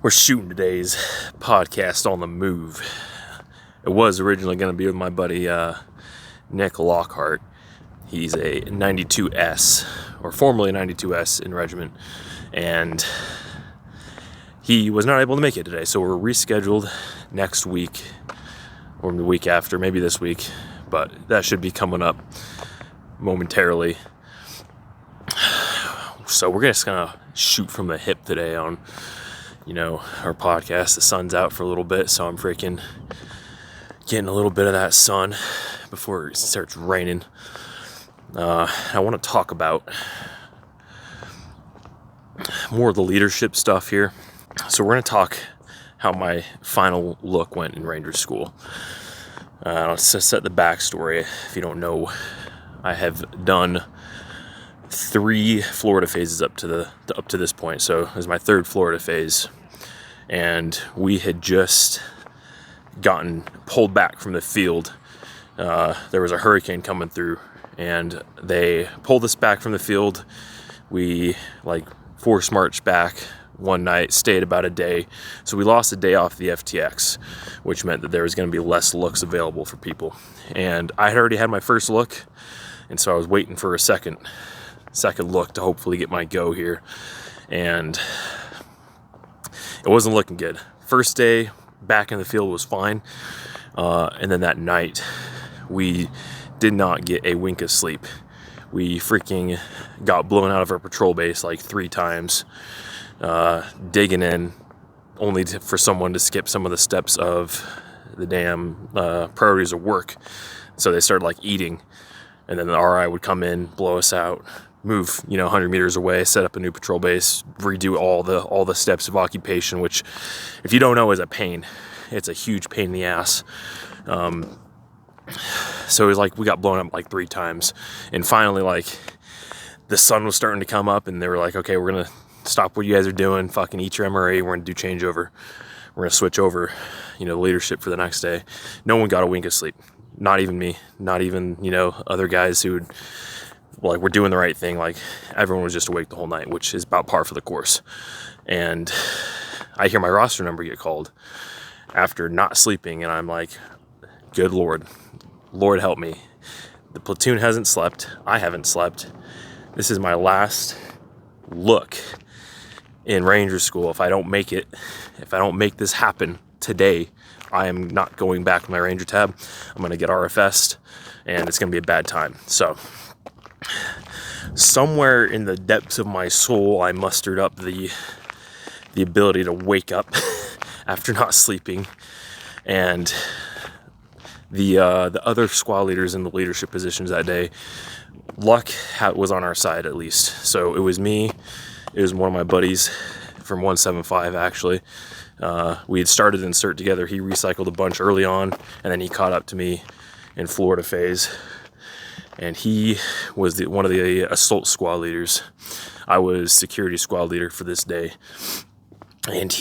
We're shooting today's podcast on the move. It was originally going to be with my buddy Nick Lockhart. He's a 92S, or formerly a 92S in regiment, and he was not able to make it today, so we're rescheduled next week, or the week after, maybe this week, but that should be coming up momentarily. So we're just gonna shoot from the hip today on, our podcast. The sun's out for a little bit, so I'm freaking getting a little bit of that sun before it starts raining. I want to talk about more of the leadership stuff here. So we're going to talk how my final look went in Ranger School. Let's just set the backstory. If you don't know, I have done 3 Florida phases up to this point. So it was my 3rd Florida phase, and we had just gotten pulled back from the field. There was a hurricane coming through, and they pulled us back from the field. We force marched back one night, stayed about a day. So we lost a day off the FTX, which meant that there was going to be less looks available for people. And I had already had my first look, and so I was waiting for a second look to hopefully get my go here. And it wasn't looking good. First day back in the field was fine. And then that night, we did not get a wink of sleep. We freaking got blown out of our patrol base 3 times, digging in, only for someone to skip some of the steps of the damn priorities of work. So they started eating, and then the RI would come in, blow us out, move 100 meters away, set up a new patrol base, redo all the steps of occupation, which, if you don't know, is a pain. It's a huge pain in the ass. So it was we got blown up 3 times, and finally the sun was starting to come up, and they were okay, we're gonna stop what you guys are doing, fucking eat your MRA, we're gonna do changeover, we're gonna switch over leadership for the next day. No one got a wink of sleep, not even me, not even other guys who would were doing the right thing. Everyone was just awake the whole night, which is about par for the course. And I hear my roster number get called after not sleeping, and I'm good Lord help me. The platoon hasn't slept. I haven't slept. This is my last look in Ranger School. If I don't make this happen today, I am not going back to my Ranger tab. I'm going to get RFS'd, and it's going to be a bad time. So somewhere in the depths of my soul, I mustered up the ability to wake up after not sleeping, and the other squad leaders in the leadership positions that day, luck was on our side, at least. So it was me, it was one of my buddies from 175, actually. We had started insert together. He recycled a bunch early on, and then he caught up to me in Florida phase, and he was one of the assault squad leaders. I was security squad leader for this day, and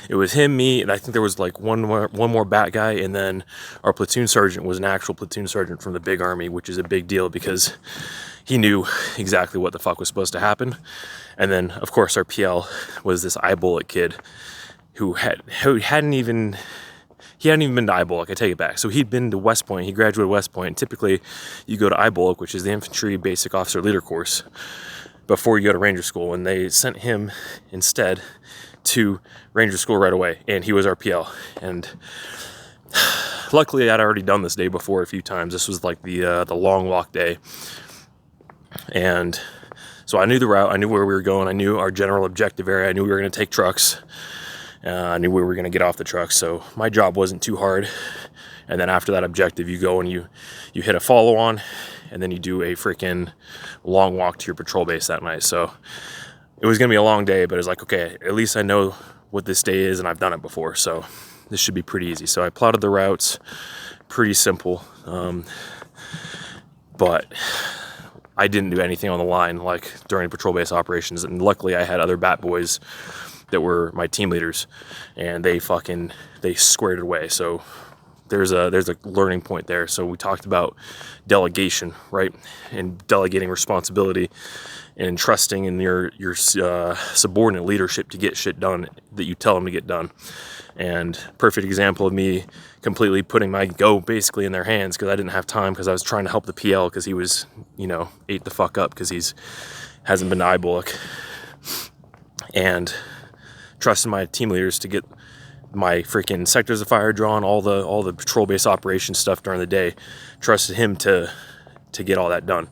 it was him, me, and I think there was one more bat guy, and then our platoon sergeant was an actual platoon sergeant from the big army, which is a big deal because he knew exactly what the fuck was supposed to happen. And then, of course, our PL was this eye bullet kid who hadn't even been to eye bullet. I take it back. So he'd been to West Point. He graduated West Point. And typically, you go to eye bullet, which is the infantry basic officer leader course, before you go to Ranger School, and they sent him instead to Ranger School right away, and he was our PL. And luckily, I'd already done this day before a few times. This was the long walk day, and so I knew the route, I knew where we were going, I knew our general objective area, I knew we were going to take trucks, I knew we were going to get off the trucks, so my job wasn't too hard. And then after that objective, you go and you hit a follow-on, and then you do a freaking long walk to your patrol base that night. So it was going to be a long day, but it was okay, at least I know what this day is, and I've done it before, so this should be pretty easy. So I plotted the routes, pretty simple, but I didn't do anything on the line during patrol base operations, and luckily I had other bat boys that were my team leaders, and they squared it away. So there's a learning point there. So we talked about delegation, right? And delegating responsibility and trusting in your subordinate leadership to get shit done that you tell them to get done. And perfect example of me completely putting my go basically in their hands, because I didn't have time, because I was trying to help the PL, because he was, ate the fuck up because hasn't been to IBOLC, and trusting my team leaders to get my freaking sectors of fire drawn, all the patrol base operation stuff during the day. Trusted him to get all that done.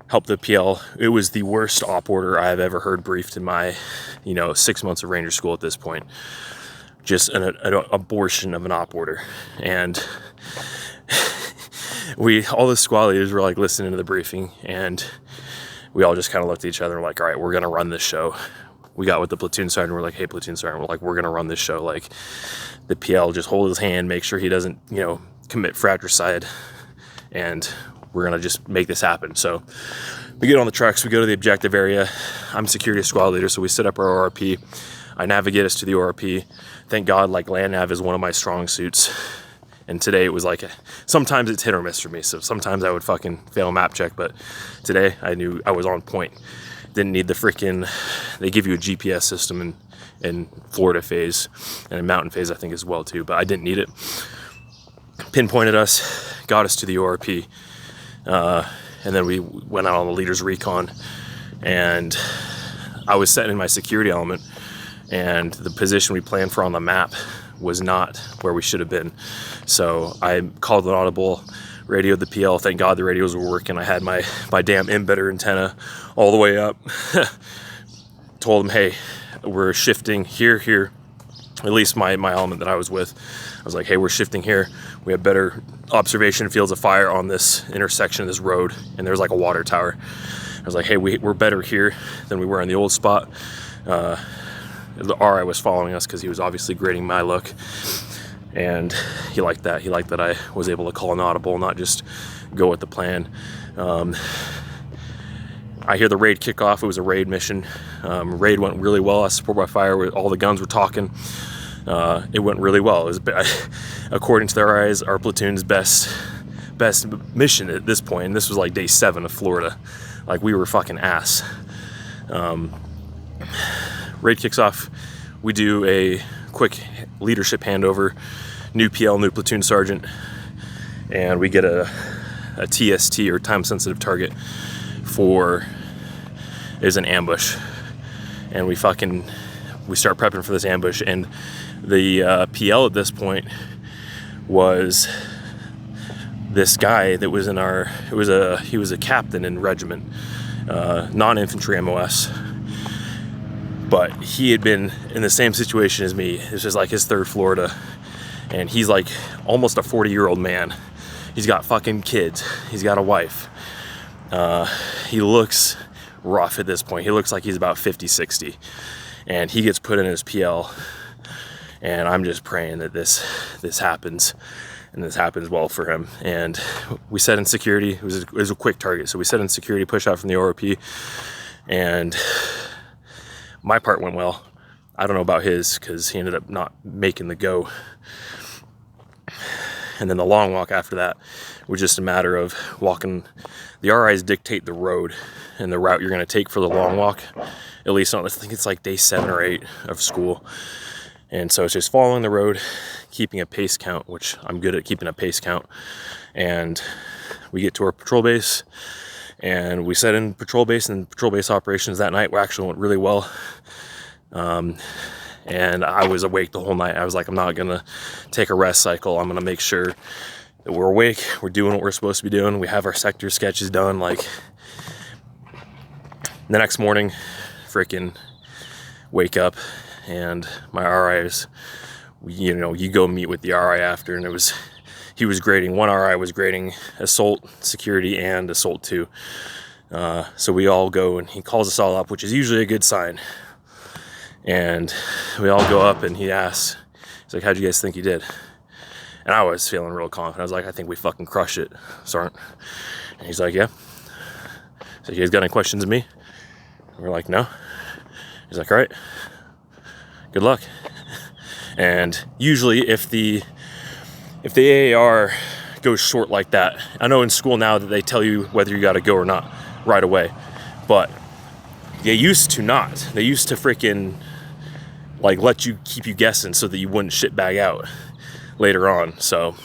Help the PL. It was the worst op order I have ever heard briefed in my 6 months of Ranger school at this point. Just an abortion of an op order. And all the squad leaders were like listening to the briefing, and we all just kind of looked at each other and were like, all right, we're gonna run this show. We got with the platoon sergeant, we're like, hey, platoon sergeant, we're like, we're gonna run this show. Like, the PL, just hold his hand, make sure he doesn't commit fratricide, and we're gonna just make this happen. So we get on the trucks, we go to the objective area. I'm security squad leader, so we set up our ORP. I navigate us to the ORP. Thank God, like, land nav is one of my strong suits. And today it was like, sometimes it's hit or miss for me. So sometimes I would fucking fail a map check, but today I knew I was on point. Didn't need the freaking, they give you a GPS system in Florida phase, and in mountain phase I think as well too, but I didn't need it. Pinpointed us, got us to the ORP, and then we went out on the leader's recon, and I was setting in my security element, and the position we planned for on the map was not where we should have been. So I called an audible, radioed the PL. Thank God the radios were working. I had my damn embedder antenna all the way up. Told them, hey, we're shifting here. At least my element that I was with. I was like, hey, we're shifting here. We have better observation fields of fire on this intersection of this road. And there's like a water tower. I was like, hey, we're better here than we were in the old spot. The RI was following us because he was obviously grading my look, and he liked that. He liked that I was able to call an audible, not just go with the plan. I hear the raid kick off. It was a raid mission. Raid went really well. I support by fire. All the guns were talking. It went really well. It was, according to their eyes, our platoon's best mission at this point. And this was like day 7 of Florida. Like, we were fucking ass. Raid kicks off. We do a quick leadership handover. New PL, new platoon sergeant, and we get a TST, or time sensitive target, is an ambush. And we start prepping for this ambush. And the PL at this point was this guy that was he was a captain in regiment, non-infantry MOS. But he had been in the same situation as me. This was like his 3rd Florida. And he's like almost a 40-year-old man. He's got fucking kids. He's got a wife. He looks rough at this point. He looks like he's about 50, 60. And he gets put in his PL. And I'm just praying that this happens. And this happens well for him. And we set in security. It was a quick target. So we set in security, push out from the ORP. And my part went well. I don't know about his, because he ended up not making the go. And then the long walk after that was just a matter of walking. The RIs dictate the road and the route you're going to take for the long walk. At least I think it's like day 7 or 8 of school. And so it's just following the road, keeping a pace count, which I'm good at keeping a pace count. And we get to our patrol base. And we set in patrol base, and patrol base operations that night actually went really well. And I was awake the whole night. I was like, I'm not going to take a rest cycle. I'm going to make sure that we're awake. We're doing what we're supposed to be doing. We have our sector sketches done. Like, the next morning, freaking wake up, and my RIs, you go meet with the RI after, and he was grading, one RI was grading assault, security, and assault 2. So we all go, and he calls us all up, which is usually a good sign. And we all go up, and he asks, he's like, how'd you guys think you did? And I was feeling real confident. I was like, I think we fucking crushed it, Sergeant. And he's like, yeah. So you guys got any questions of me? And we're like, no. He's like, all right, good luck. And usually if the if the AAR goes short like that, I know in school now that they tell you whether you got to go or not right away, but they used to not. They used to freaking like let you keep you guessing so that you wouldn't shit bag out later on. So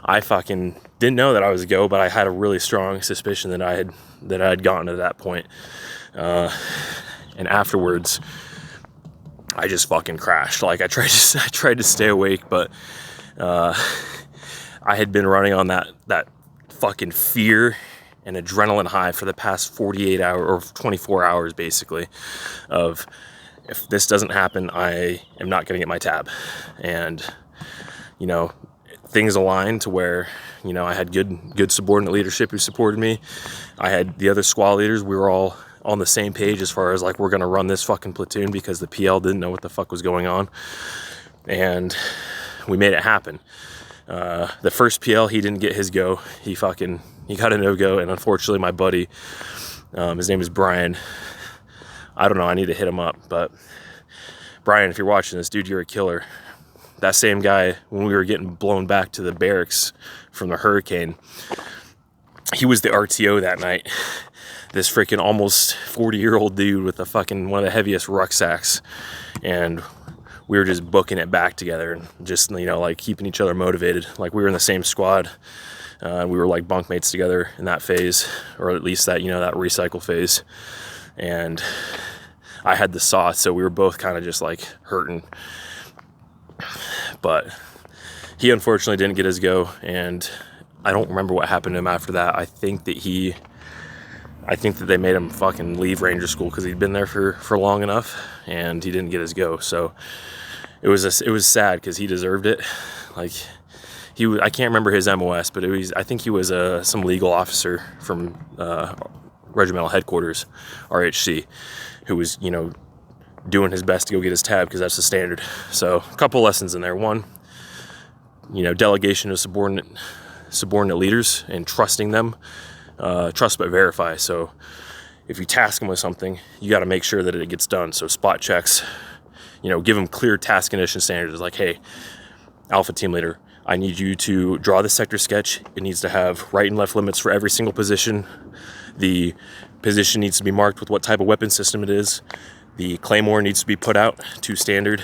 I fucking didn't know that I was a go, but I had a really strong suspicion that I had gotten to that point. And afterwards, I just fucking crashed. Like I tried to stay awake, but I had been running on that fucking fear and adrenaline high for the past 48 hours or 24 hours, basically, of if this doesn't happen, I am not going to get my tab. And, you know, things aligned to where, you know, I had good subordinate leadership who supported me. I had the other squad leaders. We were all on the same page as far as like, we're going to run this fucking platoon because the PL didn't know what the fuck was going on. And we made it happen. The first PL, he didn't get his go. He got a no-go. And unfortunately, my buddy, his name is Brian. I don't know, I need to hit him up. But Brian, if you're watching this, dude, you're a killer. That same guy, when we were getting blown back to the barracks from the hurricane, he was the RTO that night. This freaking almost 40-year-old dude with one of the heaviest rucksacks. And we were just booking it back together and just, you know, like keeping each other motivated. Like we were in the same squad. We were like bunkmates together in that phase, or at least that, you know, that recycle phase. And I had the sauce, so we were both kind of just like hurting. But he unfortunately didn't get his go, and I don't remember what happened to him after that. I think that they made him fucking leave Ranger School because he'd been there for long enough, and he didn't get his go. So it was sad because he deserved it. Like I can't remember his MOS, but I think he was some legal officer from regimental headquarters, RHC, who was, you know, doing his best to go get his tab because that's the standard. So a couple lessons in there. One, you know, delegation of subordinate leaders and trusting them. Trust but verify. So if you task them with something, you got to make sure that it gets done. So spot checks, you know, give them clear task condition standards. Like, hey, Alpha team leader, I need you to draw the sector sketch. It needs to have right and left limits for every single position. The position needs to be marked with what type of weapon system it is. The claymore needs to be put out to standard.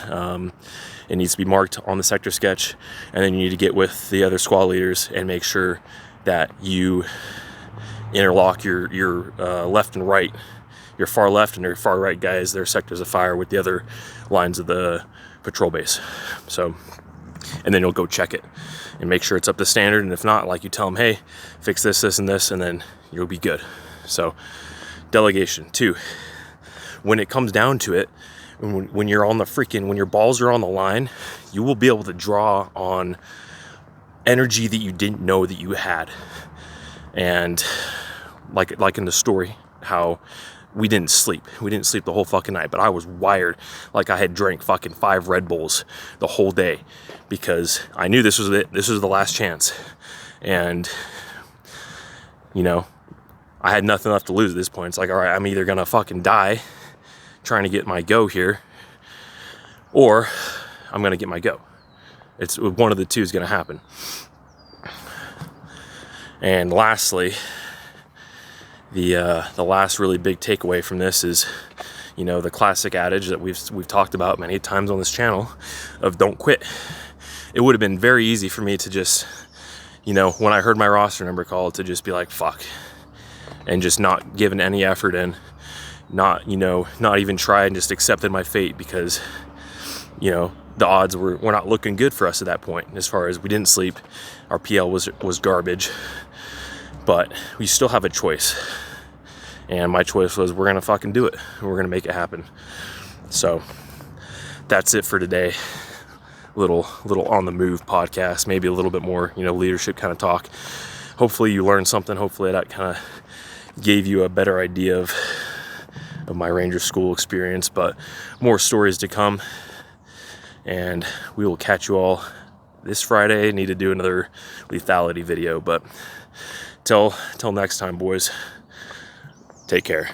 It needs to be marked on the sector sketch. And then you need to get with the other squad leaders and make sure that you interlock your left and right, your far left and your far right guys, their sectors of fire with the other lines of the patrol base. So, and then you'll go check it and make sure it's up to standard. And if not, like, you tell them, hey, fix this, this, and this, and then you'll be good. So delegation. 2, when it comes down to it, when you're on when your balls are on the line, you will be able to draw on energy that you didn't know that you had. And like in the story, how we didn't sleep the whole fucking night, but I was wired like I had drank fucking 5 Red Bulls the whole day, because I knew this was it. This was the last chance. And, you know, I had nothing left to lose at this point. It's like, all right, I'm either gonna fucking die trying to get my go here, or I'm gonna get my go. It's one of the two is gonna happen. And lastly, the last really big takeaway from this is, you know, the classic adage that we've talked about many times on this channel of don't quit. It would have been very easy for me to just, you know, when I heard my roster number called, to just be like, fuck, and just not giving any effort and not even try, and just accepted my fate, because, you know, the odds were not looking good for us at that point. As far as we didn't sleep, our PL was garbage, but we still have a choice. And my choice was, we're gonna fucking do it. We're gonna make it happen. So that's it for today. Little on the move podcast, maybe a little bit more, you know, leadership kind of talk. Hopefully you learned something. Hopefully that kind of gave you a better idea of my Ranger School experience, but more stories to come. And we will catch you all this Friday. Need to do another lethality video, but till next time, boys, take care.